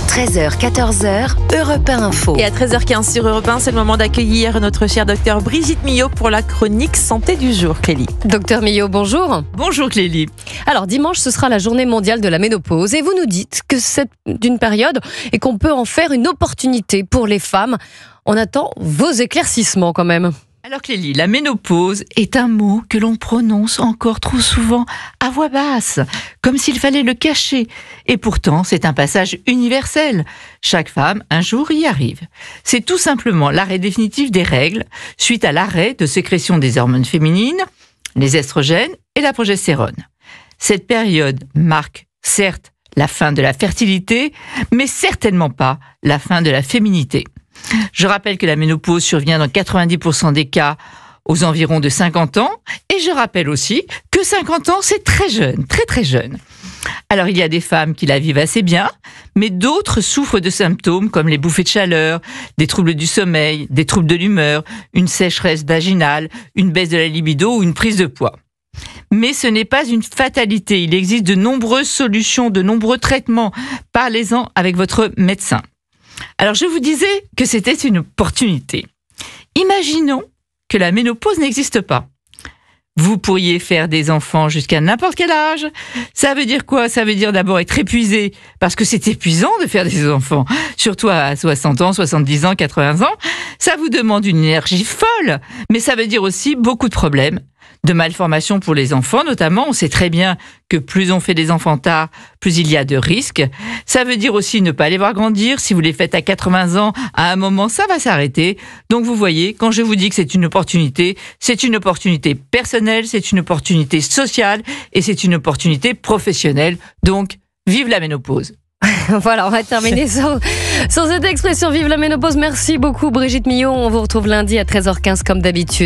13h, 14h, Europe 1 Info. Et à 13h15 sur Europe 1, c'est le moment d'accueillir notre chère docteure Brigitte Millot pour la chronique santé du jour. Clélie. Docteur Millot, bonjour. Bonjour Clélie. Alors dimanche, ce sera la journée mondiale de la ménopause et vous nous dites que c'est d'une période et qu'on peut en faire une opportunité pour les femmes. On attend vos éclaircissements quand même. Alors Clélie, la ménopause est un mot que l'on prononce encore trop souvent à voix basse, comme s'il fallait le cacher. Et pourtant, c'est un passage universel. Chaque femme, un jour, y arrive. C'est tout simplement l'arrêt définitif des règles, suite à l'arrêt de sécrétion des hormones féminines, les estrogènes et la progestérone. Cette période marque, certes, la fin de la fertilité, mais certainement pas la fin de la féminité. Je rappelle que la ménopause survient dans 90% des cas aux environs de 50 ans. Et je rappelle aussi que 50 ans, c'est très jeune, très très jeune. Alors il y a des femmes qui la vivent assez bien, mais d'autres souffrent de symptômes comme les bouffées de chaleur, des troubles du sommeil, des troubles de l'humeur, une sécheresse vaginale, une baisse de la libido ou une prise de poids. Mais ce n'est pas une fatalité. Il existe de nombreuses solutions, de nombreux traitements. Parlez-en avec votre médecin. Alors, je vous disais que c'était une opportunité. Imaginons que la ménopause n'existe pas. Vous pourriez faire des enfants jusqu'à n'importe quel âge. Ça veut dire quoi? Ça veut dire d'abord être épuisé, parce que c'est épuisant de faire des enfants, surtout à 60 ans, 70 ans, 80 ans. Ça vous demande une énergie folle, mais ça veut dire aussi beaucoup de problèmes. De malformations pour les enfants, notamment. On sait très bien que plus on fait des enfants tard, plus il y a de risques. Ça veut dire aussi ne pas les voir grandir. Si vous les faites à 80 ans, à un moment, ça va s'arrêter. Donc vous voyez, quand je vous dis que c'est une opportunité personnelle, c'est une opportunité sociale et c'est une opportunité professionnelle. Donc, vive la ménopause. Voilà, on va terminer sur cette expression vive la ménopause. Merci beaucoup Brigitte Millot. On vous retrouve lundi à 13h15 comme d'habitude.